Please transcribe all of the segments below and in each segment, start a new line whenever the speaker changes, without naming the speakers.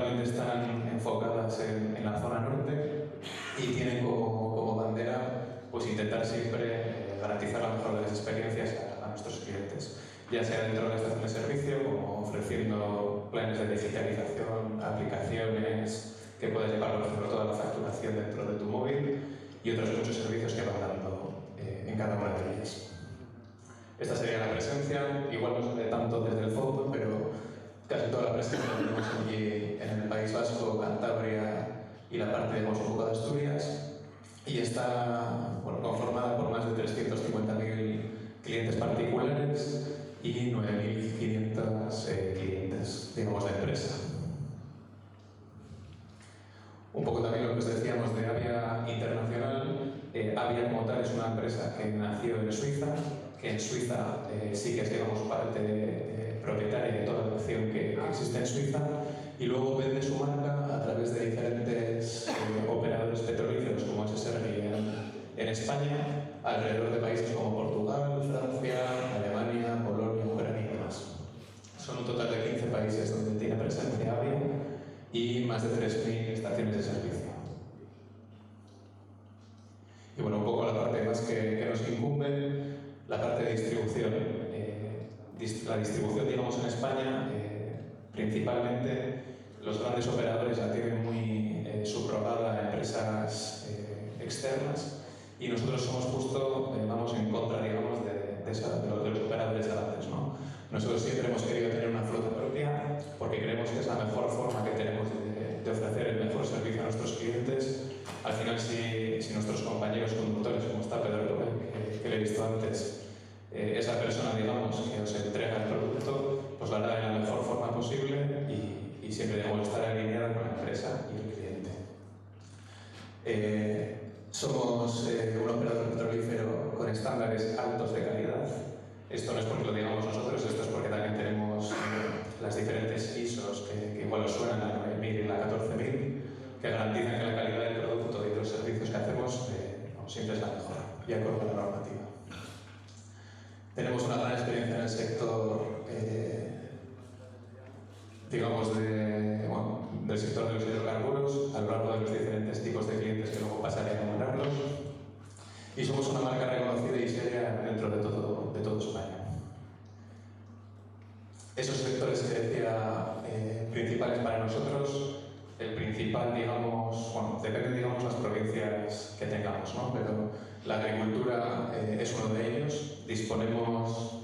principalmente están enfocadas en la zona norte y tienen como bandera pues intentar siempre garantizar la mejor de las experiencias a nuestros clientes, ya sea dentro de la estación de servicio, como ofreciendo planes de digitalización, aplicaciones que puedas llevar, por ejemplo, toda la facturación dentro de tu móvil y otros muchos servicios que van dando en cada una de ellas. Esta sería la presencia, igual no se ve tanto desde el fondo, pero casi toda la presencia la tenemos aquí en el País Vasco, Cantabria y la parte, digamos, un poco de Asturias, y está conformada por más de 350.000 clientes particulares y 9.500 clientes, digamos, de empresa. Un poco también lo que os decíamos de Avia Internacional. Avia como tal es una empresa que nació en Suiza, que en Suiza sí que es, digamos, parte propietaria de toda la acción que existe en Suiza, y luego vende su marca a través de diferentes operadores petrolíferos como es Sergi en España, alrededor de países como Portugal, Francia, Alemania, Polonia, Ucrania y demás. Son un total de 15 países donde tiene presencia Avia y más de 3.000 estaciones de servicio. Y bueno, un poco la parte más que nos incumbe, la parte de distribución. La distribución, digamos, en España, principalmente los grandes operadores la tienen muy subrogada a empresas externas, y nosotros somos justo, vamos en contra, digamos, de los operadores grandes, ¿no? Nosotros siempre hemos querido tener una flota propia porque creemos que es la mejor forma que tenemos de ofrecer el mejor servicio a nuestros clientes. Al final, si nuestros compañeros conductores, como está Pedro, que le he visto antes, esa persona, digamos, que os entrega el producto, pues lo hará de la mejor forma posible y siempre debemos estar alineados con la empresa y el cliente. Somos un operador petrolífero con estándares altos de calidad. Esto no es porque lo digamos nosotros, esto es porque también tenemos las diferentes ISOs que igual os suenan, la 9000 y la 14000, que garantizan que la calidad del producto y de los servicios que hacemos siempre es la mejor y acorde a la normativa. Tenemos una gran experiencia en el sector, digamos, del sector de los hidrocarburos, a lo largo de los diferentes tipos de clientes que luego pasaré a nombrarlos, y somos una marca reconocida y seria dentro de todo España. Esos sectores que decía principales para nosotros, el principal, digamos, depende, digamos, las provincias que tengamos, ¿no? Pero la agricultura es uno de ellos. Disponemos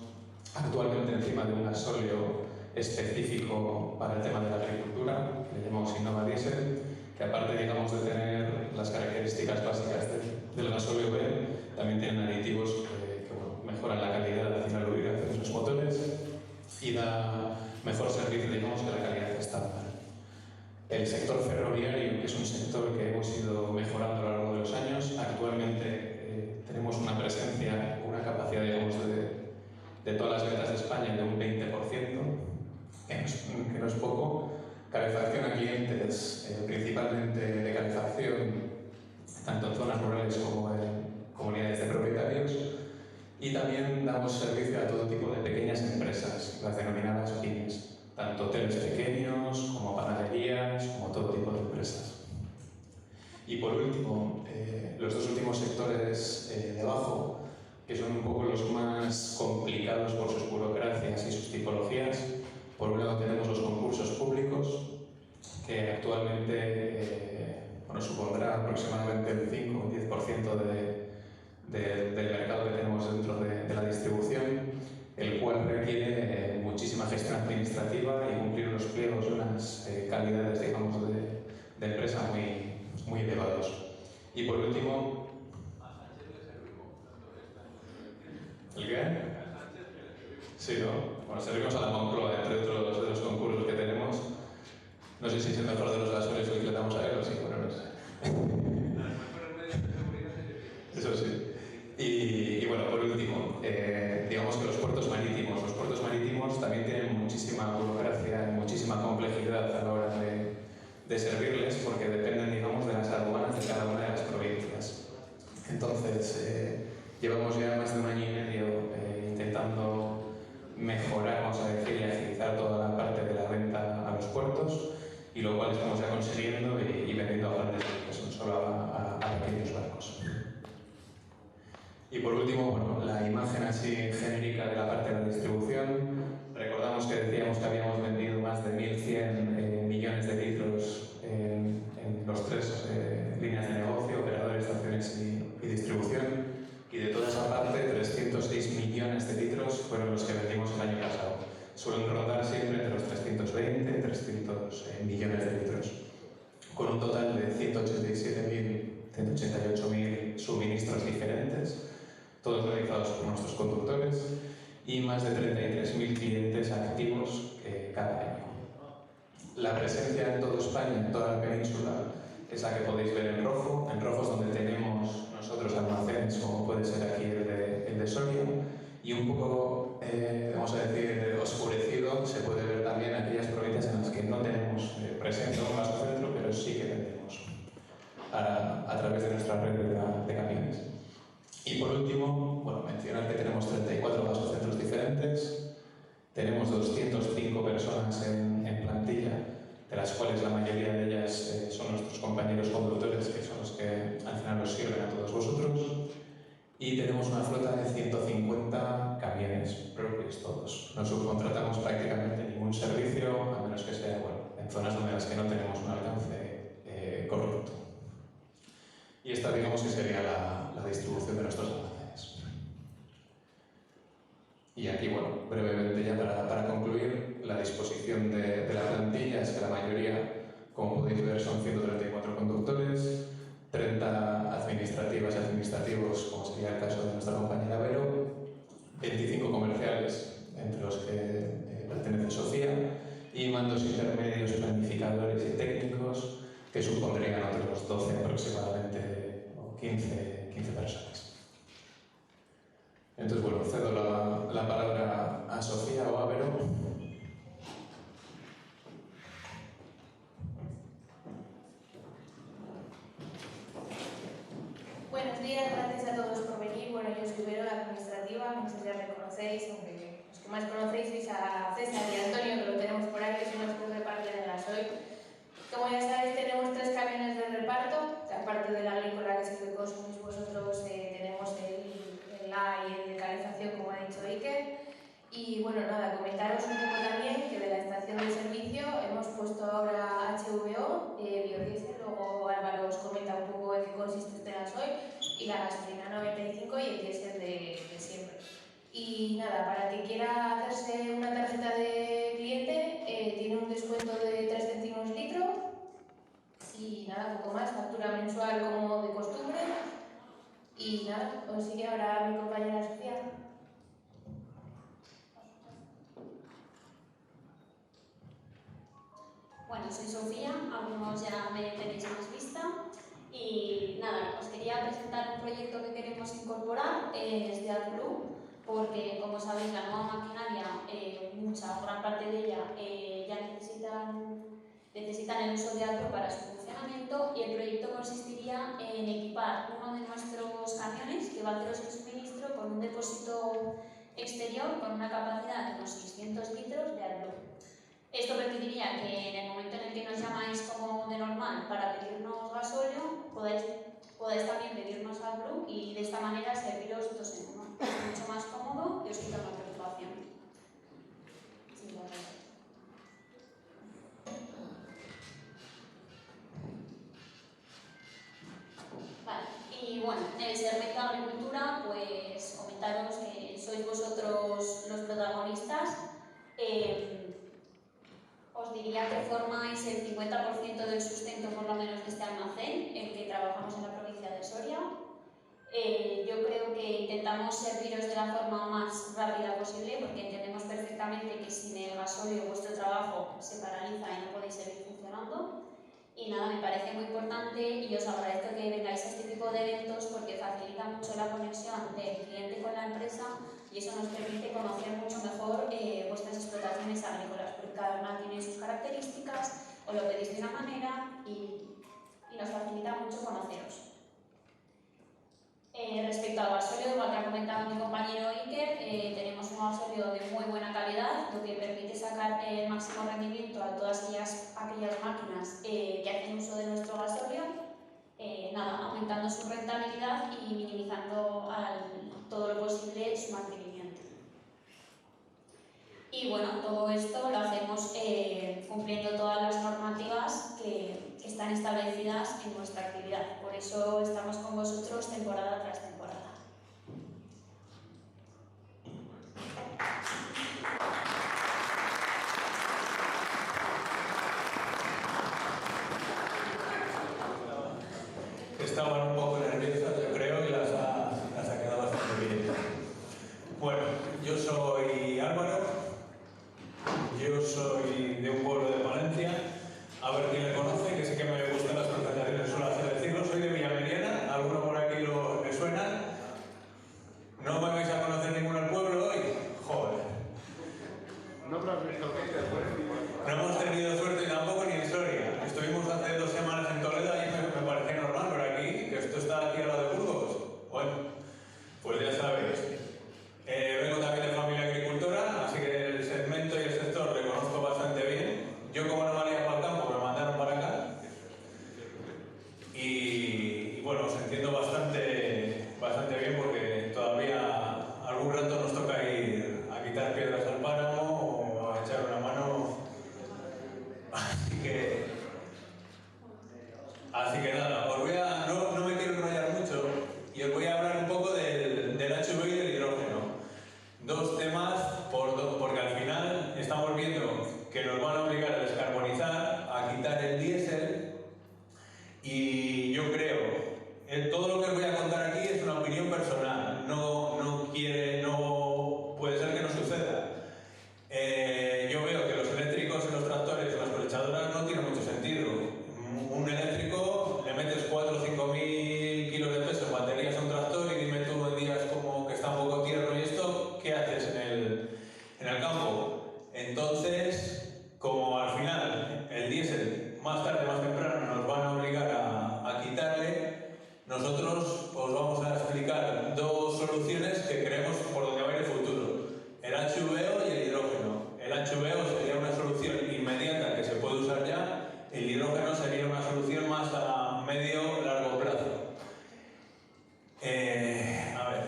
actualmente encima de un gasóleo específico para el tema de la agricultura, que le llamamos Innova Diesel, que aparte, digamos, de tener las características básicas del gasóleo B, también tienen aditivos que mejoran la calidad de la lubricación de los motores y da mejor servicio, digamos, que la calidad estándar. El sector ferroviario, que es un sector que hemos ido mejorando a lo largo de los años, actualmente tenemos una presencia, una capacidad, digamos, de todas las ventas de España de un 20%, que no es poco. Calefacción a clientes, principalmente de calefacción, tanto en zonas rurales como en comunidades de propietarios, y también damos servicio a todo tipo de pequeñas empresas, las denominadas pymes, tanto hoteles pequeños como panaderías, como todo tipo de empresas. Y por último, los dos últimos sectores de abajo, que son un poco los más complicados por sus burocracias y sus tipologías. Por un lado tenemos los concursos públicos, que actualmente supondrá aproximadamente el 5 o 10% del mercado que tenemos dentro de la distribución, el cual requiere muchísima gestión administrativa y cumplir unos pliegos y unas calidades, digamos, de empresa muy elevados. Y por último, ¿el qué? Sí, ¿no? Bueno, servimos a la Moncloa, entre otros de los concursos que tenemos. No sé si es el mejor de los gasolios el que le damos a él o sí, bueno, no sé. Eso sí. Y bueno, por último, digamos que los puertos marítimos también tienen muchísima burocracia y muchísima complejidad a la hora de servirles, porque dependen, digamos, de las aduanas de cada una de las provincias. Entonces, llevamos ya más de 1 año y medio intentando mejorar, vamos a decir, y agilizar toda la parte de la venta a los puertos, y lo cual estamos ya consiguiendo y vendiendo a grandes barcos, no solo a pequeños barcos. Y por último, bueno, la imagen así genérica de la parte de la distribución. Recordamos que decíamos que habíamos vendido más de 1.100 millones de litros en los tres líneas de negocio, operadores, estaciones y distribución. Y de toda esa parte, 306 millones de litros fueron los que vendimos el año pasado. Suelen rondar siempre entre los 320 y 300 millones de litros, con un total de 188.000 suministros diferentes, todos realizados por nuestros conductores, y más de 33.000 clientes activos cada año. La presencia en toda España, en toda la península, es la que podéis ver en rojo. En rojo es donde tenemos nosotros almacenes, como puede ser aquí el de Soria, y un poco, vamos a decir, oscurecido se puede ver también aquellas provincias en las que no tenemos presencia en un gasocentro, pero sí que tenemos a través de nuestra red de camiones. Y por último, bueno, mencionar que tenemos 34 gasocentros diferentes, tenemos 205 personas en plantilla, de las cuales la mayoría de ellas son nuestros compañeros conductores, que son los que al final nos sirven a todos vosotros, y tenemos una flota de 150 camiones propios todos. No subcontratamos prácticamente ningún servicio, a menos que sea en zonas donde las que no tenemos un alcance correcto. Y esta, digamos, que sería la distribución de nuestros almacenes. Y aquí, bueno, brevemente ya para concluir, la disposición de la plantilla es que la mayoría, como podéis ver, son 134 conductores, 30 administrativas y administrativos, como sería el caso de nuestra compañera Vero, 25 comerciales, entre los que pertenece Sofía, y mandos intermedios, planificadores y técnicos, que supondrían otros 12 aproximadamente, o 15 personas. Entonces, bueno, cedo la palabra a Sofía o a Vero.
Buenos días, gracias a todos por venir. Bueno, yo soy Vero, la administrativa, no sé si ya me conocéis, aunque los que más conocéis sois a César y a Antonio, que lo tenemos por ahí, que son los que reparten el gasoil. Como ya sabéis, tenemos 3 camiones de reparto, aparte del agrícola, que es el que consumís vosotros, tenemos el A y el de calefacción, como ha dicho Iker. Y bueno, nada, comentaros un poco también que de la estación de servicio hemos puesto ahora HVO, biodiesel, luego Álvaro os comenta un poco en qué consiste este gasoil, y la gasolina 95 y el diésel de siempre. Y nada, para el que quiera hacerse una tarjeta de cliente, tiene un descuento de 3 céntimos litro y nada, poco más, factura mensual como de costumbre. Y nada, os sigue ahora mi compañera Sofía.
Bueno, soy Sofía, algunos ya me tenéis más vista y nada, os quería presentar un proyecto que queremos incorporar, es de AdBlue, porque como sabéis la nueva maquinaria, mucha o gran parte de ella ya necesitan el uso de AdBlue para su funcionamiento, y el proyecto consistiría en equipar uno de nuestros camiones que va a haceros el suministro con un depósito exterior con una capacidad de unos 600 litros de AdBlue. Esto permitiría que en el momento en el que nos llamáis como de normal para pedirnos gasóleo, podáis también pedirnos AdBlue y de esta manera serviros dos en uno. Es mucho más cómodo y os quita una preocupación. Sí, vale, y bueno, en el segmento de agricultura, pues comentaros que sois vosotros los protagonistas. Os diría que formáis el 50% del sustento por lo menos de este almacén, en que trabajamos en la provincia de Soria. Yo creo que intentamos serviros de la forma más rápida posible, porque entendemos perfectamente que sin el gasóleo vuestro trabajo se paraliza y no podéis seguir funcionando. Y nada, me parece muy importante y os agradezco que vengáis a este tipo de eventos porque facilita mucho la conexión del cliente con la empresa y eso nos permite conocer mucho mejor vuestras explotaciones agrícolas, porque cada una tiene sus características, os lo pedís de una manera y nos facilita mucho conoceros. Respecto al gasóleo, igual que ha comentado mi compañero Iker, tenemos un gasóleo de muy buena calidad, lo que permite sacar el máximo rendimiento a todas aquellas máquinas que hacen uso de nuestro gasóleo, aumentando su rentabilidad y minimizando todo lo posible su mantenimiento. Y bueno, todo esto lo hacemos cumpliendo todas las normativas que están establecidas en nuestra actividad. Por eso estamos con vosotros temporada tras temporada.
Estaban un poco nerviosas, yo creo, y las ha quedado bastante bien. Bueno, yo soy Álvaro, yo soy de un pueblo de Palencia. A ver quién le conoce, que sí que me gustan las presentaciones, suelo hacer decirlo. Soy de Villamediana, ¿alguno por aquí le suena? ¿No me vais a conocer ninguno al pueblo hoy? Joder.
No
hemos tenido suerte y tampoco ni en Soria. Estuvimos hace 2 semanas en Toledo y me parecía normal, pero aquí, que esto está aquí al lado de Burgos. Bueno, pues ya sabéis. Vengo también de familia agricultora, así que el segmento y el sector le conozco bastante bien. Yo, como no valía para el campo, me mandaron para acá. Y bueno, os entiendo bastante bien porque todavía algún rato nos toca ir a quitar piedras al páramo o a echar una mano. Así que nada, no me quiero enrollar mucho y os voy a hablar un poco del HV y del hidrógeno. 2 temas, porque al final estamos viendo que nos van a obligar a descarbonizar, a quitar el diésel, y yo creo, todo lo que os voy a contar aquí es una opinión personal, no puede ser que no suceda. Yo veo que los eléctricos en los tractores y las cosechadoras no tienen mucho sentido. Un eléctrico, le metes 4 o 5 mil kilos de peso en baterías a un tractor y dime tú en días como que está un poco tierno y esto, ¿qué haces en el campo? Entonces, como al final el diésel más tarde más temprano nos van a obligar a quitarle, nosotros os vamos a explicar 2 soluciones que creemos por donde va a ir el futuro: el HVO y el hidrógeno. El HVO sería una solución inmediata que se puede usar ya, el hidrógeno sería una solución más a medio-largo plazo. A ver,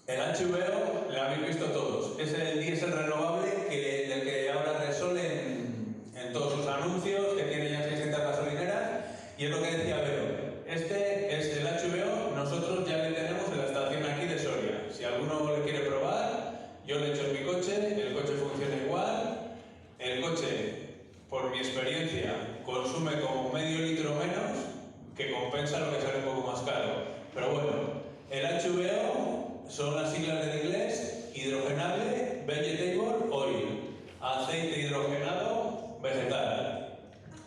el HVO lo habéis visto todos, es el diésel renovable del que habla Repsol en todos sus anuncios, que tiene ya 600 gasolineras, y es lo que decía Vero. Este es el HVO, nosotros ya le tenemos en la estación aquí de Soria. Si alguno le quiere probar, yo le echo en mi coche, el coche funciona igual. El coche, por mi experiencia, consume como medio litro menos, que compensa lo que sale un poco más caro. Pero bueno, el HVO son las siglas en inglés: hidrogenable vegetable oil, aceite hidrogenado vegetal.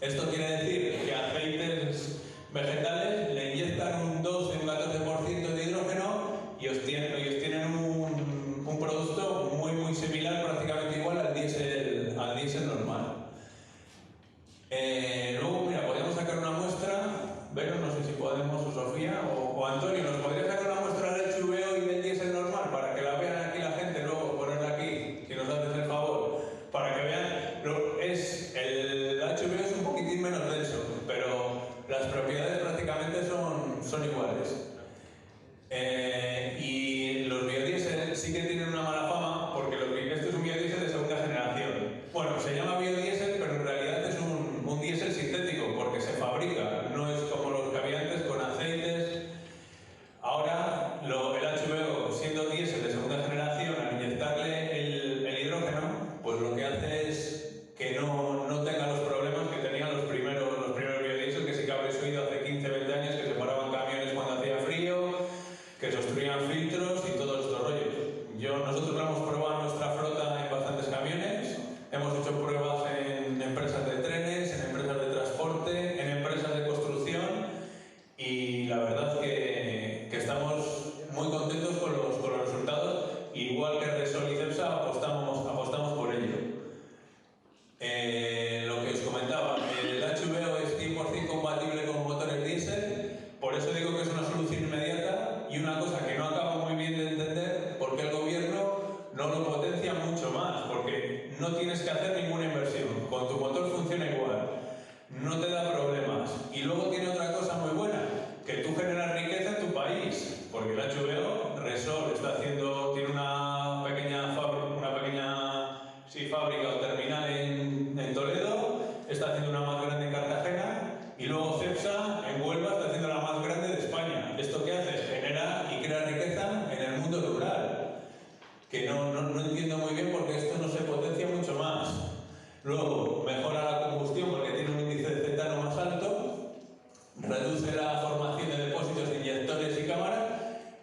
Esto quiere decir que aceites vegetales le inyectan un 12 o un 14% de hidrógeno y obtienen un producto muy similar, prácticamente igual al diésel normal. Luego, mira, podríamos sacar una muestra, Vero, no sé si podemos, o Sofía, o Antonio, ¿nos podría sacar una muestra del HVO y del diésel normal para que la vean aquí la gente, luego ponerla aquí, si nos haces el favor, para que vean? El HVO es un poquitín menos denso, pero las propiedades prácticamente son iguales. Y los biodiesel sí que tienen una mala fama, porque esto es un biodiesel de segunda generación. Bueno, se llama biodiesel, pero en realidad es un diésel sintético, porque se fabrica, no es como los que había antes con aceites. Ahora una más grande en Cartagena y luego Cepsa en Huelva está haciendo la más grande de España. ¿Esto qué hace? Genera y crea riqueza en el mundo rural, que no entiendo muy bien porque esto no se potencia mucho más. Luego, mejora la combustión porque tiene un índice de cetano más alto, reduce la formación de depósitos de inyectores y cámaras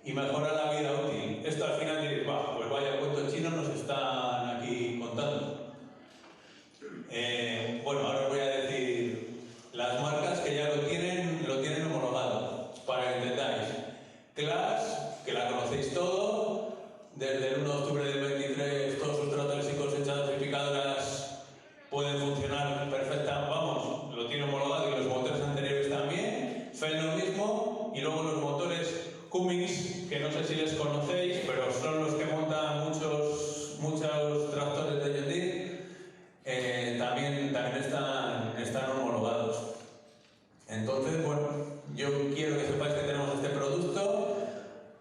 y mejora la vida útil. Esto al final diréis, pues vaya cuento chino nos están aquí contando. Bueno, ahora os voy a decir las marcas que ya lo tienen homologado, para que entendáis. Class, que la conocéis todo, desde el 1 de octubre del 23 todos sus tractores y cosechadoras y picadoras pueden funcionar perfectamente, vamos, lo tiene homologado y los motores anteriores también. Fell lo mismo, y luego los motores Cummins, que no sé si les conocéis, pero son los que montan muchos tractores de John Deere, también están homologados. Entonces, bueno, yo quiero que sepáis que tenemos este producto.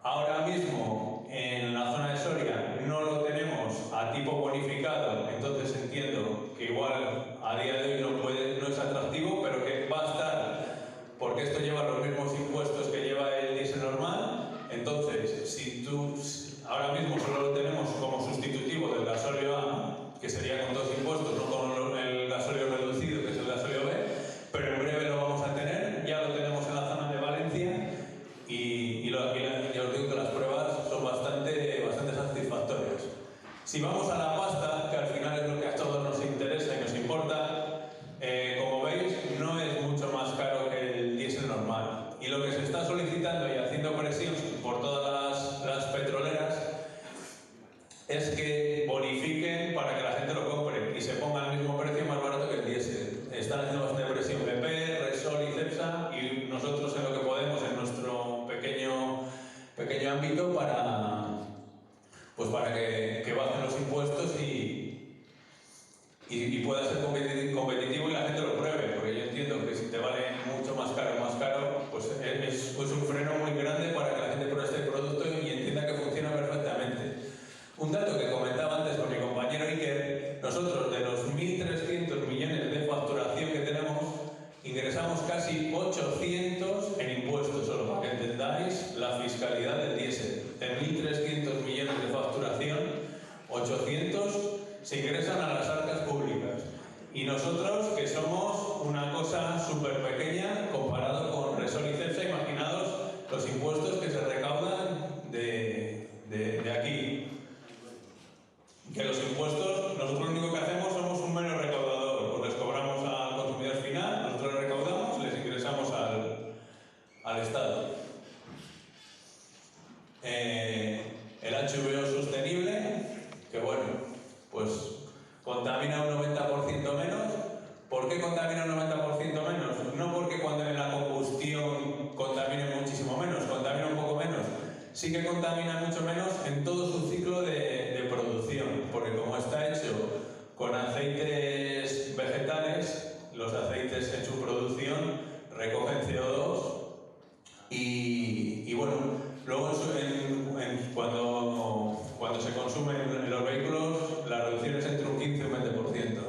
Ahora mismo en la zona de Soria no lo tenemos a tipo bonificado, entonces entiendo que igual a día de hoy no es atractivo, pero que va a estar, porque esto lleva los mismos impuestos que lleva el diésel normal. Entonces, ahora mismo solo lo tenemos como sustitutivo del gasóleo A, que sería con 2 impuestos, no con el gasóleo reducido, que es el gasóleo B, pero en breve lo vamos a tener, ya lo tenemos en la zona de Valencia y os digo que las pruebas son bastante satisfactorias. Si vamos a la pasta, que al final es lo que a todos nos interesa y nos importa, como veis, no es mucho más caro que el diésel normal. Y lo que se está solicitando y haciendo presión por todas las petroleras es que bonifiquen para que la gente lo compre y se ponga al mismo precio más barato que el diésel. Están haciendo bastante presión BP, Repsol y Cepsa, y nosotros en lo que podemos, en nuestro pequeño ámbito, para que bajen los impuestos y pueda ser competitivo y la gente lo pruebe, porque yo entiendo que si te vale mucho más caro, pues es un freno muy grande para que la gente pruebe este producto y entienda que funciona perfectamente. Un dato que comentaba antes con mi compañero Iker, nosotros de los 1.300 millones de facturación que tenemos, ingresamos casi 800 en impuestos, solo para que entendáis la fiscalidad del diésel. De 1.300 millones de facturación, 800 se ingresan a las arcas públicas. Y nosotros, que somos una cosa súper pequeña comparado con Repsol y Cepsa, imaginaos los impuestos que se recaudan de aquí. Que los impuestos, nosotros lo único que hacemos somos un mero recaudador, pues les cobramos al consumidor final, nosotros les recaudamos y les ingresamos al Estado. El HVO sostenible, que bueno, pues contamina un 90% menos. ¿Por qué contamina un 90% menos? No porque cuando en la combustión contamine muchísimo menos, contamina un poco menos. Sí que contamina mucho menos en todo su ciclo de producción, porque como está hecho con aceites vegetales, los aceites en su producción recogen CO2 y bueno, luego cuando se consumen en los vehículos la reducción es entre un 15 y un 20%.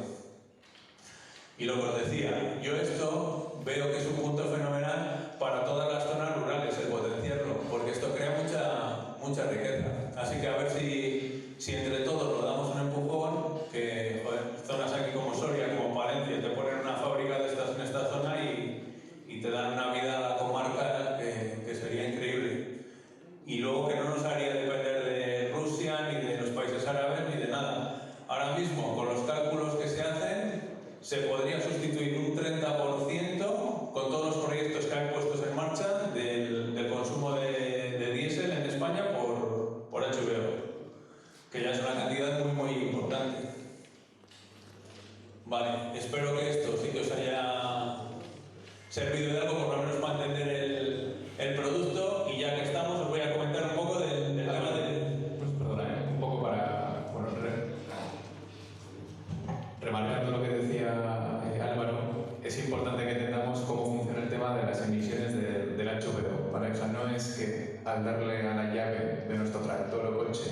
Y lo que os decía, yo esto veo que es un punto fenomenal para todas las zonas rurales, el potenciarlo, porque esto crea mucha riqueza. Así que a ver si entre todos lo damos un empujón, que zonas aquí como Soria, como Palencia, te ponen una fábrica de estas en esta zona y te dan una vida a la comarca que sería increíble. Y luego que no nos haría depender de Rusia, ni de los países árabes, ni de nada. Ahora mismo, con los cálculos que se hacen, se podría sustituir un 30% con todos los proyectos que hay puestos en marcha del consumo de diésel en España por HVO, que ya es una cantidad muy importante. Vale, espero que esto sí que os haya servido de algo, por lo menos para entender el producto, y ya que estamos os voy a comentar un poco del tema del...
Pues perdona, un poco para... Bueno, remarcando lo que decía Álvaro, es importante que entendamos cómo funciona el tema de las emisiones del HVO, ¿vale? O sea, no es que al darle a la llave de nuestro tractor o coche,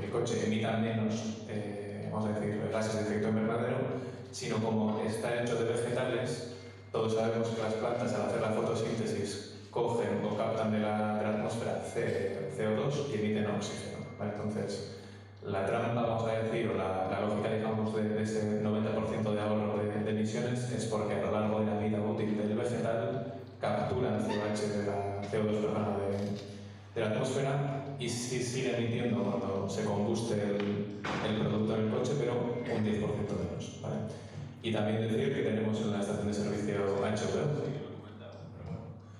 el coche emita menos, vamos a decir, gases de efecto invernadero, sino como está hecho de vegetales, todos sabemos que las plantas al hacer la fotosíntesis cogen o captan de la atmósfera CO2 y emiten oxígeno, ¿vale? Entonces, la trampa, vamos a decir, o la lógica, digamos, de ese 90% de ahorro de emisiones es porque a lo largo de la vida útil del vegetal capturan CO2 de la atmósfera y sí sigue emitiendo cuando se combuste el producto en el coche, pero un 10% menos, ¿vale? Y también decir que tenemos en la estación de servicio HV,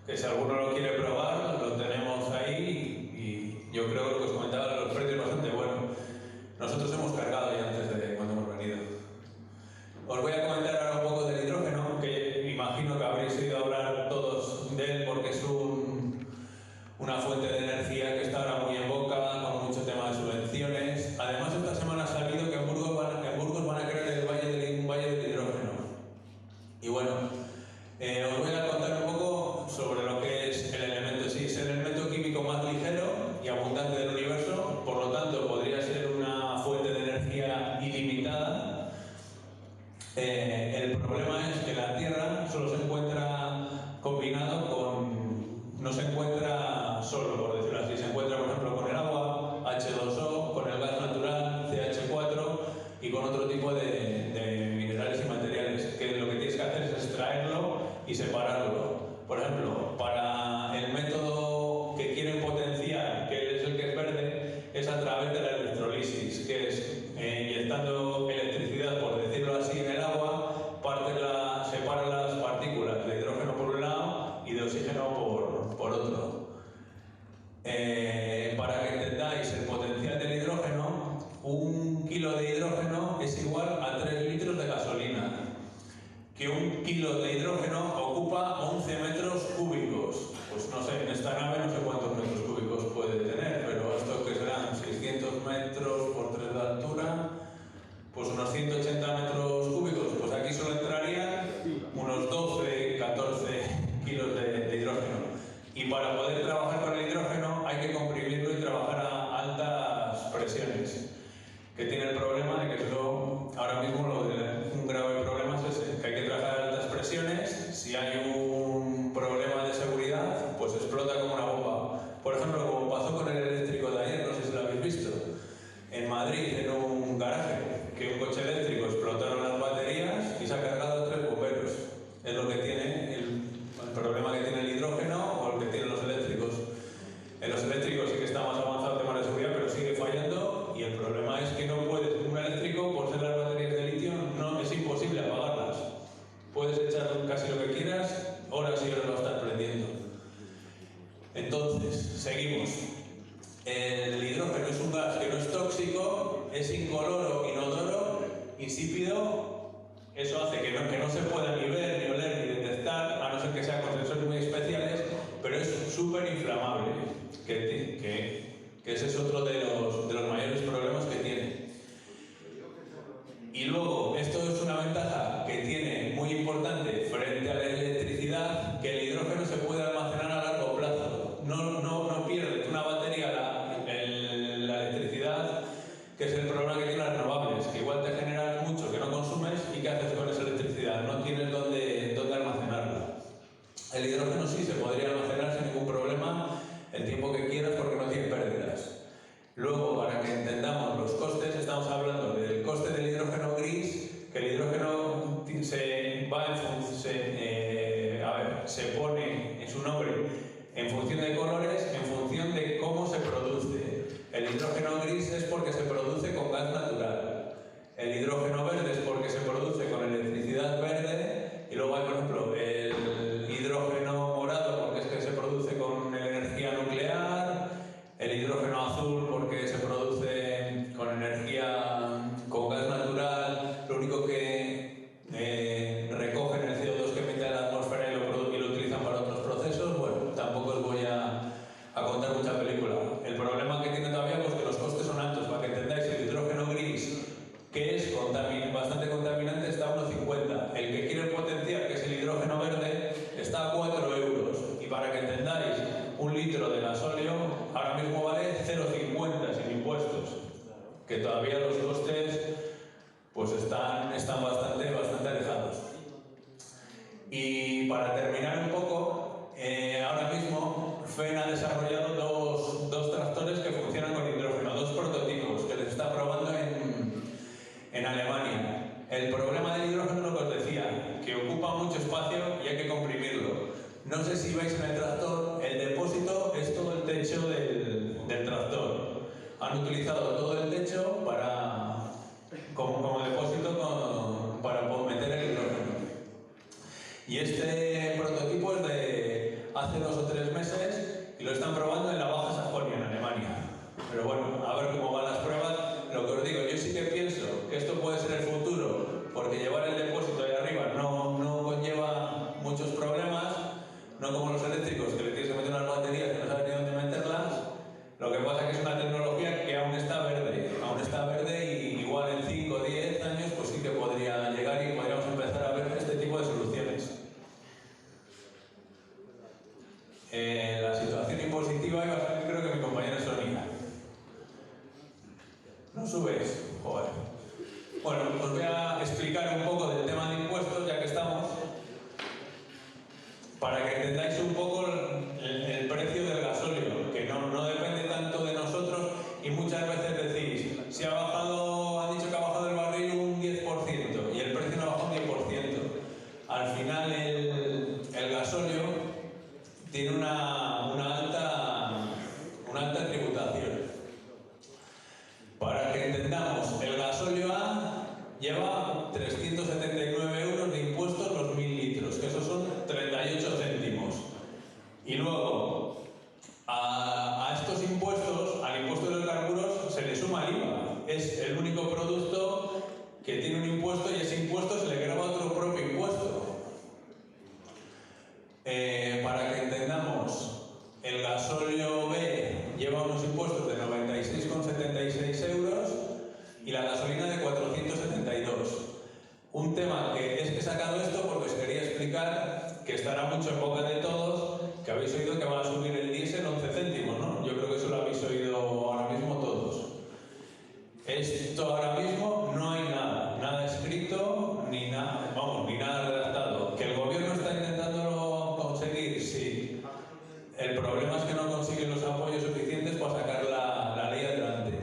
que si alguno lo quiere probar, lo tenemos ahí y yo creo que lo que os comentaba, los precios bastante buenos. Nosotros hemos cargado ya antes de cuando hemos venido. Os voy a comentar ahora un poco del hidrógeno, que imagino que habréis oído hablar todos de él porque es una fuente de energía que está ahora muy en boca, con mucho tema de subvenciones. Además, esta semana ha salido que en Burgos van a crear un valle del hidrógeno. Y bueno, os voy a contar un poco sobre lo que es el elemento. Sí, es el elemento químico más ligero y abundante del universo, por lo tanto podría ser una fuente de energía ilimitada. El problema es que la Tierra solo se encuentra combinado no se encuentra solo, por decirlo así, se encuentra por ejemplo con el agua, H2O, con el gas natural, CH4 y con otro tipo de minerales y materiales, que lo que tienes que hacer es extraerlo y separarlo. Por ejemplo, para el método que quieren potenciar, que es el que es verde, es a través de la electrolisis, que es inyectando electricidad, por decirlo así, en el agua, separa las partículas de hidrógeno por un lado y de oxígeno por otro. Para que entendáis el potencial del hidrógeno, 1 kilo de hidrógeno es igual a 3 litros de gasolina. Que 1 kilo de hidrógeno ocupa 11 metros cúbicos. Pues no sé, en esta nave no sé cuántos metros cúbicos puede tener, pero esto que serán 600 metros por 3 de altura, pues unos 180 metros cúbicos. Pues aquí solo entrarían unos 12, 14 kilos de hidrógeno. Y para poder trabajar con el hidrógeno hay que comprimirlo y trabajar a altas presiones, que tiene el problema de que ahora mismo un grave problema es ese, que hay que trabajar a altas presiones. Si hay un problema de seguridad, pues explota como una bomba. Por ejemplo, como pasó con el eléctrico de ayer, no sé si lo habéis visto, en Madrid, en un garaje, que un coche eléctrico explotaron las baterías y se ha cargado a 3 bomberos. Es lo que tiene el problema que tiene el hidrógeno o el que tienen los eléctricos. En los eléctricos sí que está más avanzado el tema de seguridad, pero sigue fallando y el problema es que no puedes, un eléctrico, por ser las baterías de litio, no es imposible apagarlas. Puedes echar casi lo que quieras, horas y horas va a estar prendiendo. Entonces, seguimos. El hidrógeno es un gas que no es tóxico, es incoloro, inodoro, insípido. Eso hace que no se pueda ni ver, ni oler, ni detectar, a no ser que sea con sensores muy especiales, pero es súper inflamable, que ese es otro de los mayores problemas que tiene. Y luego, esto es una ventaja que tiene muy importante frente a la electricidad, que el hidrógeno se puede almacenar a largo plazo. No pierde una batería la electricidad, que es el problema que tienen las renovables, que igual te generas mucho que no consumes y ¿qué haces con esa electricidad? No tienes dónde almacenarla. El hidrógeno sí se podría almacenar sin ningún problema el tiempo que quieras porque no tiene pérdidas. Luego, para que entendamos los costes, estamos hablando del coste del hidrógeno gris, que el hidrógeno se pone en su nombre en función de colores, en función de cómo se produce. El hidrógeno gris es porque se produce con gas natural. El hidrógeno verde es porque se produce con electricidad verde. Y luego hay, por ejemplo, el hidrógeno morado porque es que se produce con energía nuclear. El hidrógeno azul porque se produce con gas natural. Lo único que recogen el CO2 que emite la atmósfera y lo utilizan para otros procesos. Bueno, tampoco os voy a contar mucha película. El problema que tiene todavía, pues que los costes son altos. Para que entendáis, el hidrógeno gris, que es bastante contaminante, está a 1,50. El que quiere potenciar, que es el hidrógeno verde, está a 4 euros. Y para que entendáis, 1 litro de gasóleo ahora mismo vale 0,50 sin impuestos. Que todavía los costes pues están bastante alejados. Y para terminar un poco, ahora mismo FEN ha desarrollado dos tractores que funcionan con hidrógeno, dos prototipos que les está probando en Alemania. El problema del hidrógeno, lo que os decía, que ocupa mucho espacio y hay que comprimirlo. No sé si veis en el tractor, el depósito es todo el techo del tractor. Han utilizado todo el techo como depósito para meter el hidrógeno. Y este prototipo es de hace 2 o 3 meses y lo están probando en la Baja Sajonia, en Alemania. Pero bueno, a ver cómo van las pruebas. Lo que os digo, yo sí que pienso que esto puede ser el futuro, porque llevar el depósito ahí arriba no conlleva muchos problemas, no como los eléctricos, que le tienes que meter unas baterías que no sabes ni dónde meterlas. Lo que pasa es que es una tecnología que aún está verde y igual en 5 o 10 años pues sí que podría llegar y podríamos empezar a ver este tipo de soluciones. La situación impositiva iba a ser, creo que mi compañera Sonia. ¿No subes? Joder. Bueno, os voy a explicar un poco del tema de impuestos, ya que estamos, para que entendáis un poco el precio del gasóleo, que no depende tanto de nosotros y muchas veces decís, si han dicho que ha bajado el barril un 10% y el precio no ha bajado un 10%. Al final el gasóleo tiene una alta tributación. Para que entendamos, el gasóleo A lleva 379 euros de impuestos los 1000 litros, que esos son 38 céntimos. Y luego, a estos impuestos, al impuesto de los carburos, se le suma el IVA. Es el único producto que tiene un impuesto y ese impuesto se le grava otro propio impuesto. Para que entendamos, el gasóleo B lleva unos impuestos de 96,76 euros y la gasolina de 472. Un tema que es que he sacado esto porque os quería explicar que estará mucho en boca de todos, que habéis oído que va a subir el diésel 11 céntimos, ¿no? Yo creo que eso lo habéis oído ahora mismo todos. Esto ahora mismo no hay nada escrito, ni nada redactado. ¿Que el gobierno está intentándolo conseguir? Sí. El problema es que no consiguen los apoyos suficientes para sacar la ley adelante.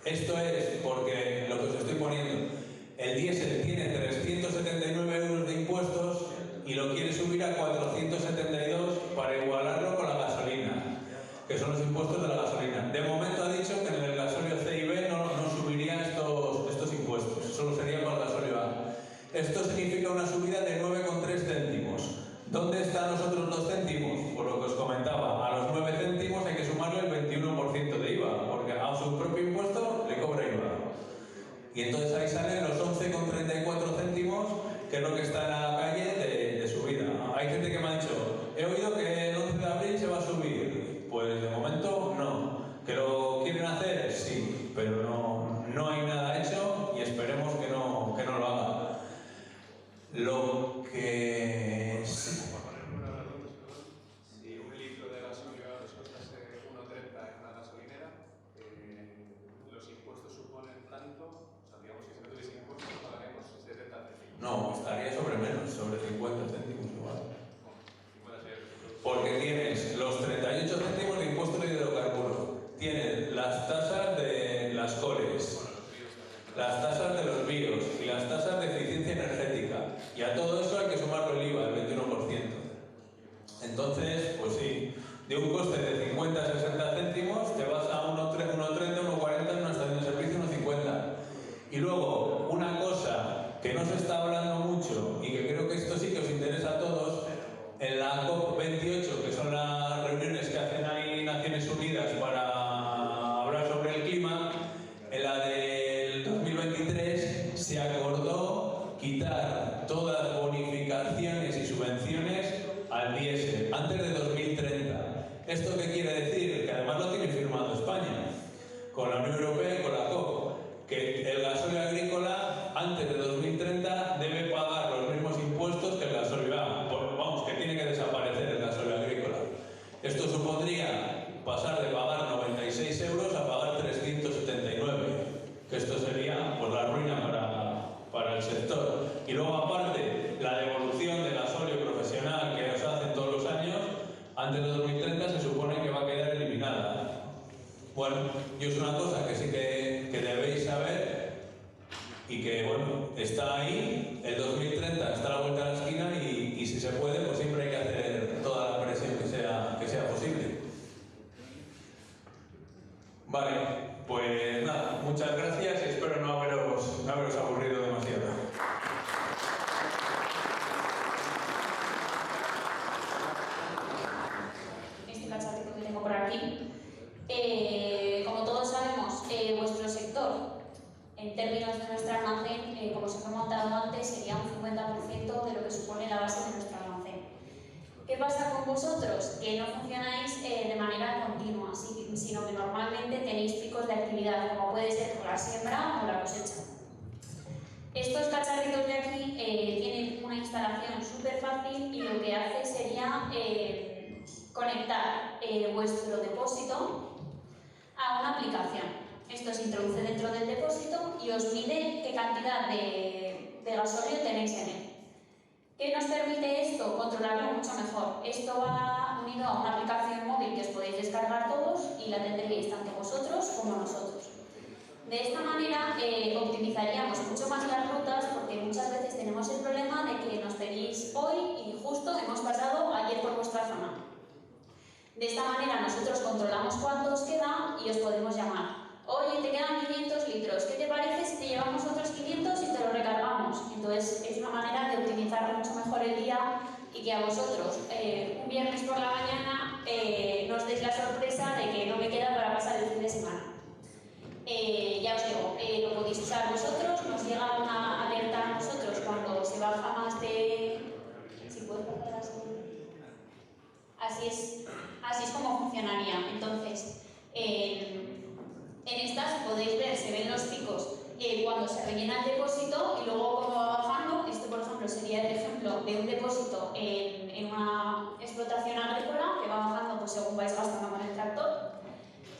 Esto es porque, lo que os estoy poniendo, el diésel tiene 379 euros de impuestos y lo quiere subir a 472 para igualarlo con la gasolina, que son los impuestos de la gasolina. De momento ha dicho que en el gasóleo C y B no subiría estos impuestos, solo sería para el gasóleo A. Esto significa una subida de 9,3 céntimos. ¿Dónde están los otros 2 céntimos? Por lo que os comentaba, a los 9 céntimos hay que sumarle el 21% de IVA, porque a su propio impuesto le cobra IVA. Y entonces ahí salen los 11,34 céntimos, que es lo que está en la calle de subida. Hay gente que me ha dicho, he oído que el 11 de abril se va a subir. Pues de momento no. ¿Que lo quieren hacer? Sí, pero no hay nada hecho y esperemos que no lo hagan. Lo que...
Si un litro de gasolina nos costase 1,30 en una gasolinera, los impuestos suponen tanto, o sea, digamos que si no tuviese impuestos pagaremos 70 céntimos.
No, estaría sobre menos, sobre 50 céntimos igual.
50 sería.
Porque tienes los 38 céntimos de impuesto de hidrocarburo, tienes las tasas de las coles, las tasas de los BIOS y las tasas de eficiencia energética. Y a todo eso hay que sumarlo el IVA, el 21%. Entonces, pues sí, de un coste de 50 a 60 céntimos te vas a 1,30, 1,40 en una estación de servicio, 1,50. Y luego, una cosa que no se está hablando mucho y que creo que esto sí que os interesa a todos, en la COP28, que son las reuniones que hacen ahí Naciones Unidas para hablar sobre el clima, en la del 2023 se acordó quitar todas las bonificaciones y subvenciones al diésel antes de 2030. ¿Esto qué quiere decir? Que además lo tiene firmado España con la Unión Europea y con la COP, que el gasóleo agrícola antes de 2030 debe pagar los mismos impuestos que el gasóleo A. Vamos, que tiene que desaparecer el gasóleo agrícola. Esto supondría pasar de pagar 96 euros a pagar 379, que esto sería pues la ruina Bueno, yo es una cosa que sí que debéis saber y que, bueno, está ahí, el 2030 está a la vuelta de la esquina y si se puede, pues siempre hay que hacer toda la presión que sea posible. Vale, pues nada, muchas gracias y espero no haberos aburrido demasiado.
Este cacharrito que tengo por aquí. Como todos sabemos, vuestro sector, en términos de nuestro almacén, como os he comentado antes, sería un 50% de lo que supone la base de nuestro almacén. ¿Qué pasa con vosotros? Que no funcionáis de manera continua, sino que normalmente tenéis picos de actividad, como puede ser la siembra o la cosecha. Estos cacharritos de aquí tienen una instalación súper fácil y lo que hace sería conectar vuestro depósito a una aplicación. Esto se introduce dentro del depósito y os mide qué cantidad de gasóleo tenéis en él. ¿Qué nos permite esto? Controlarlo mucho mejor. Esto va unido a una aplicación móvil que os podéis descargar todos y la tendréis tanto vosotros como nosotros. De esta manera optimizaríamos mucho más las rutas porque muchas veces tenemos el problema de que nos pedís hoy y justo hemos pasado ayer por vuestra zona. De esta manera nosotros controlamos cuánto os queda y os podemos llamar. Oye, te quedan 500 litros, ¿qué te parece si te llevamos otros 500 y te lo recargamos? Entonces es una manera de optimizar mucho mejor el día y que a vosotros un viernes por la mañana nos deis la sorpresa de que no me queda para pasar el fin de semana. Ya os digo, lo podéis usar vosotros, nos llega una alerta a nosotros cuando se baja más de... Si puedes bajar así es como funcionaría. Entonces, en estas podéis ver, se ven los picos cuando se rellena el depósito y luego cómo va bajando. Este, por ejemplo, sería el ejemplo de un depósito en una explotación agrícola que va bajando pues, según vais gastando con el tractor.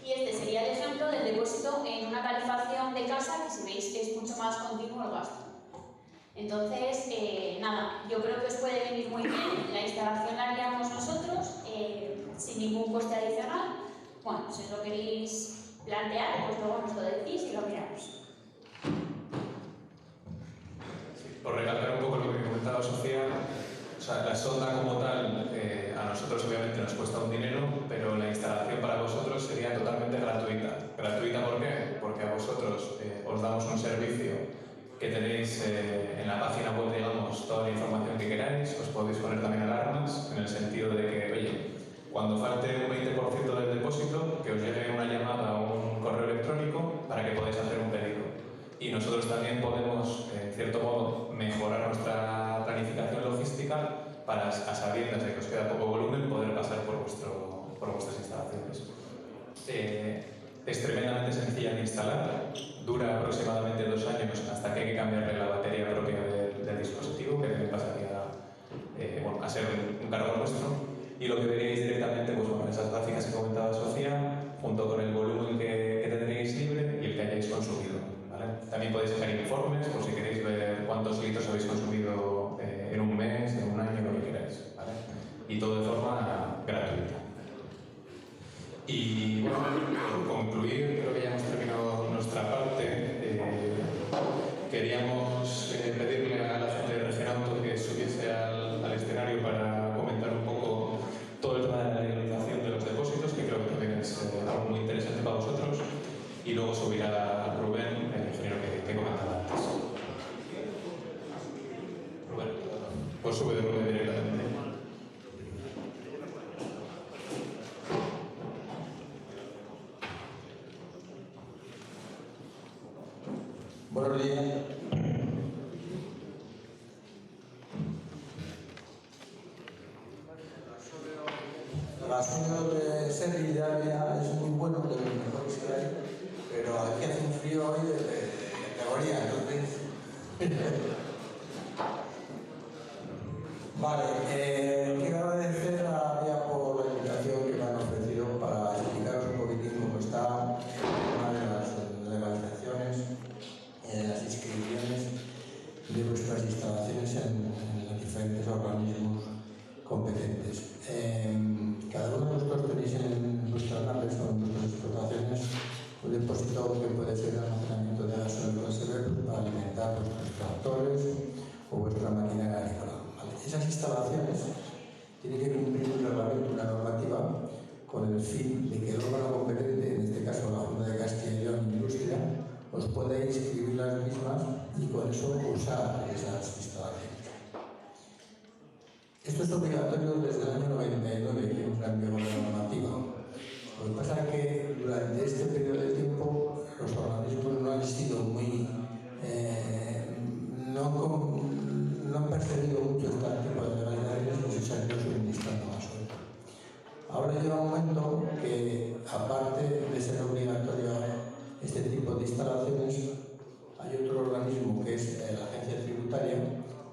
Y este sería el ejemplo del depósito en una calefacción de casa que, si veis, es mucho más continuo el gasto. Entonces, nada, yo creo que os puede venir muy bien. La instalación la haríamos nosotros sin ningún coste adicional. Bueno, si os lo queréis plantear, pues luego nos lo decís y lo miramos.
Por recalcar un poco lo que comentaba Sofía, o sea, la sonda como tal, a nosotros obviamente nos cuesta un dinero, pero la instalación para vosotros sería totalmente gratuita. ¿Gratuita por qué? Porque a vosotros os damos un servicio que tenéis en la página web, digamos, toda la información que queráis. Os podéis poner también alarmas en el sentido de que, oye, cuando falte un 20% del depósito, que os llegue una llamada o un correo electrónico para que podáis hacer un pedido. Y nosotros también podemos, en cierto modo, mejorar nuestra planificación logística para, a sabiendas de que os queda poco volumen, poder pasar por vuestras instalaciones. Es tremendamente sencilla de instalar, dura aproximadamente 2 años hasta que hay que cambiarle la batería propia del dispositivo, que también pasaría a ser un cargo nuestro. Y lo que veréis directamente, pues bueno, esas gráficas que comentaba Sofía, junto con el volumen que tendréis libre y el que hayáis consumido, ¿vale? También podéis dejar informes por si queréis ver cuántos litros habéis consumido en un mes, en un año, lo que queráis, ¿vale? Y todo de forma gratuita. Y bueno, por concluir, creo que ya hemos terminado nuestra parte. Queríamos pedirle a la gente de Regenauto que subiese al escenario para comentar un poco todo el tema de la legalización de los depósitos, que creo que también es algo muy interesante para vosotros, y luego subirá Rubén, el ingeniero que comentaba antes. Rubén, pues sube de Rubén directamente.
Buenos días. El gasóleo de Servillávia es muy bueno, de los mejores que hay, pero aquí hace un frío hoy de categoría, entonces... Vale, quiero agradecer a Vía por la invitación que me han ofrecido para explicaros un poquitín cómo está el tema de las legalizaciones, las inscripciones de vuestras instalaciones en los diferentes organismos competentes. Cada uno de vosotros tenéis en vuestras naves o en vuestras explotaciones depósito que puede ser de almacenamiento de gasóleo reserva para alimentar vuestros tractores o vuestra maquinaria agrícola. ¿Vale? Esas instalaciones tienen que cumplir un reglamento, una normativa, con el fin de que el órgano competente, en este caso la Junta de Castilla y León Industria, os pueda inscribir las mismas y con eso usar esas instalaciones. Esto es obligatorio desde el año 99, que entra en vigor la normativa. Lo que pasa es que durante este periodo de tiempo los organismos no han sido muy... no han perseguido mucho este tipo de legalidades y se han ido suministrando más hoy. Ahora llega un momento que, aparte de ser obligatorio este tipo de instalaciones, hay otro organismo que es la agencia tributaria,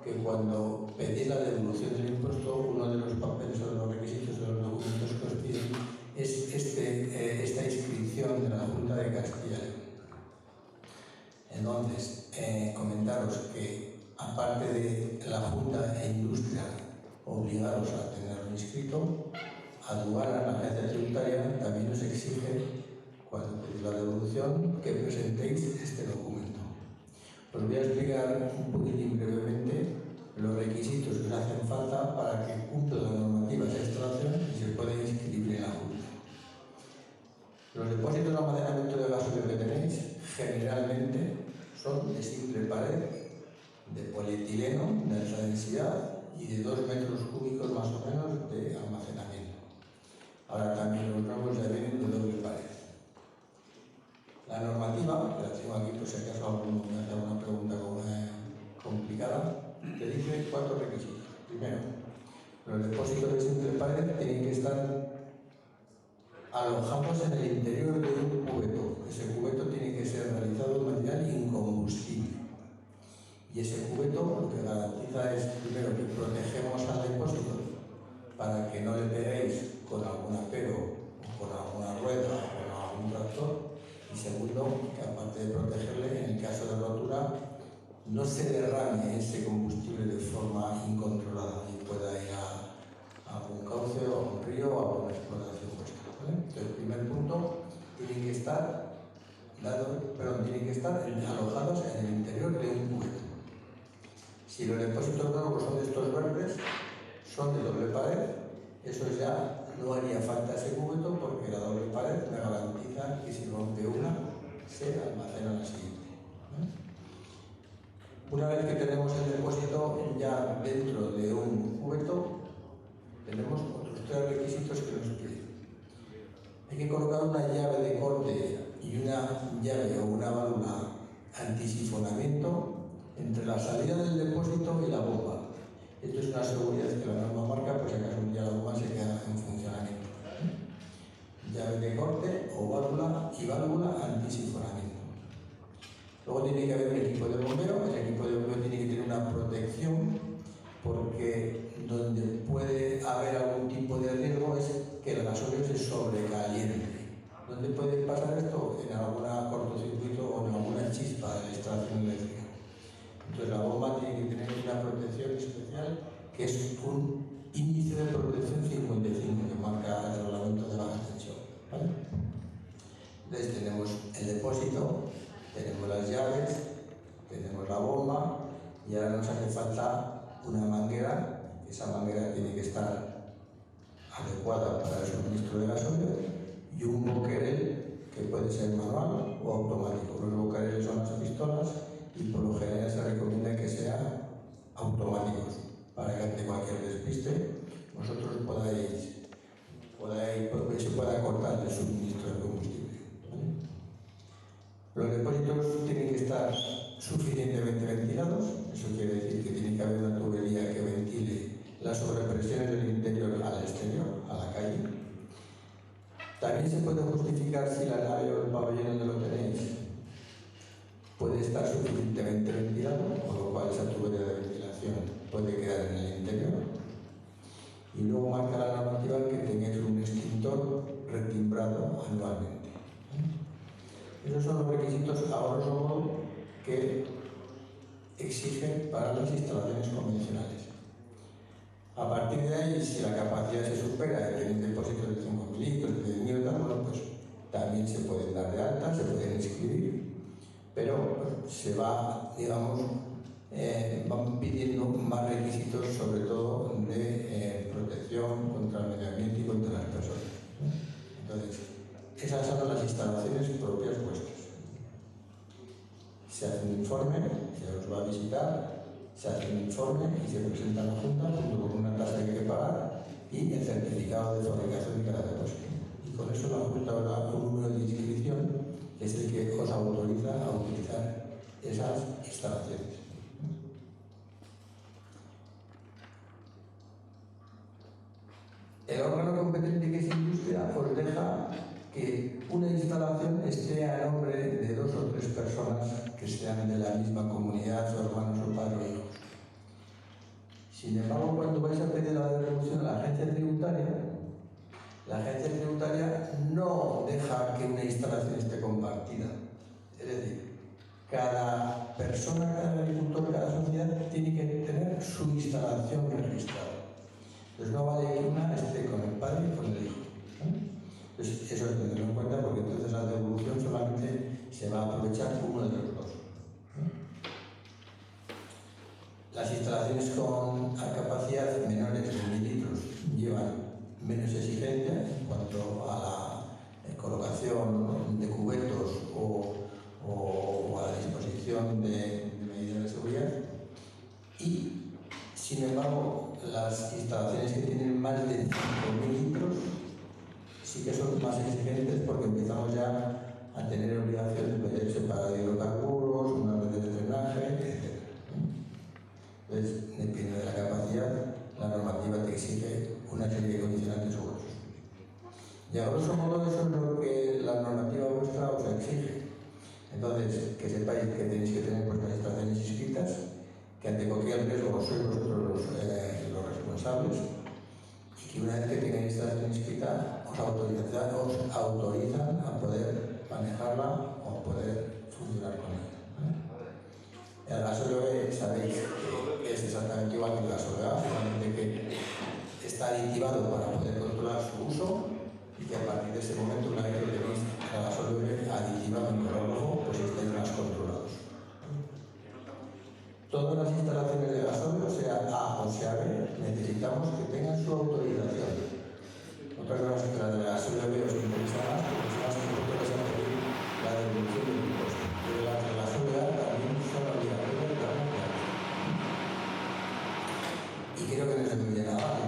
que cuando pedís la devolución del impuesto, uno de los papeles o de los requisitos de los documentos que os piden es esta inscripción de la Junta de Castilla y León. Entonces, comentaros que, aparte de la Junta e Industria obligaros a tenerlo inscrito, Aduana, la agencia tributaria, también os exige, cuando pedís la devolución, que presentéis este documento. Os voy a explicar un poquitín brevemente los requisitos que os hacen falta para que cumpla la normativa esa instalación y se pueda inscribir en la Junta. Los depósitos de almacenamiento de gasóleo que tenéis generalmente son de simple pared, de polietileno, de alta densidad y de 2 metros cúbicos más o menos de almacenamiento. Ahora también los nuevos ya vienen de doble pared. La normativa, que la tengo aquí por si acaso alguno me hace alguna pregunta complicada, te dice 4 requisitos. Primero, los depósitos de simple pared tienen que estar alojados en el interior de un cubeto. Ese cubeto tiene que ser realizado de material incombustible. Y ese cubeto lo que garantiza es, primero, que protegemos al depósito para que no le peguéis con algún apero o con alguna rueda o con algún tractor. Y segundo, que aparte de protegerle, en el caso de rotura, no se derrame ese combustible de forma incontrolada y pueda ir a algún cauce o a un río o a una explotación vuestra. ¿Vale? Entonces, el primer punto, tienen que estar alojados en el interior de un cubeto. Si los depósitos nuevos son de estos verdes, son de doble pared, eso ya no haría falta ese cubeto porque la doble pared me garantiza que si rompe una, se almacena la siguiente. Una vez que tenemos el depósito ya dentro de un cubeto, tenemos otros 3 requisitos que nos piden. Hay que colocar una llave de corte y una llave o una válvula antisifonamiento entre la salida del depósito y la bomba. Esto es una seguridad que la norma marca, pues si acaso un día la bomba se queda en funcionamiento. Llave de corte o válvula antisifonamiento. Luego tiene que haber un equipo de bombeo. El equipo de bombeo tiene que tener una protección porque donde puede haber algún tipo de riesgo es que el gasóleo se sobrecaliente. ¿Dónde puede pasar esto? En alguna cortocircuito o en alguna chispa de la extracción eléctrica. Entonces la bomba tiene que tener una protección especial que es un índice de protección 55 que marca el reglamento de baja tensión. ¿Vale? Entonces tenemos el depósito, tenemos las llaves, tenemos la bomba y ahora nos hace falta una manguera. Esa manguera tiene que estar adecuada para el suministro de gasóleo y un boquerel que puede ser manual o automático. Los boquereles son las pistolas y por lo general se recomienda que sean automáticos para que ante cualquier despiste vosotros se pueda cortar el suministro de combustible. ¿Vale? Los depósitos tienen que estar suficientemente ventilados, eso quiere decir que tiene que haber una tubería que ventile las sobrepresiones del interior al exterior, a la calle. También se puede justificar si la nave o el pabellón donde lo tenéis puede estar suficientemente ventilado, con lo cual esa tubería de ventilación puede quedar en el interior. Y luego marca la normativa que tengáis un extintor retimbrado anualmente. Esos son los requisitos a grosso modo que exigen para las instalaciones convencionales. A partir de ahí, si la capacidad se supera y tiene depósitos de 5.000 litros, de 10.000 litros, bueno, pues también se pueden dar de alta, se pueden inscribir, pero se va, digamos, van pidiendo más requisitos, sobre todo de protección contra el medio ambiente y contra las personas. Entonces, esas son las instalaciones propias vuestras. Se hace un informe, se os va a visitar, se hace un informe y se presenta a la Junta junto con una tasa que hay que pagar y el certificado de fabricación de cada depósito. Y con eso la Junta os da un número de inscripción que es el que os autoriza a utilizar esas instalaciones. El órgano competente, que es Industria, os deja que una instalación esté a nombre de 2 o 3 personas que sean de la misma comunidad, o hermanos o padres o hijos. Sin embargo, cuando vais a pedir la devolución a la agencia tributaria no deja que una instalación esté compartida. Es decir, cada persona, cada agricultor, cada sociedad tiene que tener su instalación registrada. Entonces no vale que una esté con el padre y con el hijo. Entonces eso es tenerlo en cuenta, porque entonces la devolución solamente se va a aprovechar uno de los dos. Las instalaciones con capacidad menores de 1000 litros llevan menos exigencia en cuanto a la colocación de cubetos o a la disposición de medidas de seguridad. Y, sin embargo, las instalaciones que tienen más de 5000 litros sí que son más exigentes, porque empezamos ya a tener obligaciones de meter separado de hidrocarburos, una red de drenaje, etc. Entonces, depende de la capacidad, la normativa te exige una serie de condicionantes u otros. Y a grosso modo eso es lo que la normativa vuestra os exige. Entonces, que sepáis que tenéis que tener vuestras instalaciones inscritas, que ante cualquier riesgo sois vosotros los responsables, y que una vez que tengáis instalación inscrita os autorizan a poder manejarla o a poder funcionar con ella. El gasóleo B, sabéis que es exactamente igual que el gasóleo A, solamente que está aditivado para poder controlar su uso, y que a partir de ese momento, una vez que tenéis el gasóleo B aditivado en color rojo, pues estáis más controlados. Todas las instalaciones de gasóleo, sea A o sea B, necesitamos que tengan su autorización. Otra cosa es que la de gasóleo B os interesa más, porque es más importante que pedir la devolución del impuesto. Pero las de gasóleo A también son obligatorias para la. Y creo que no se me olvida nada.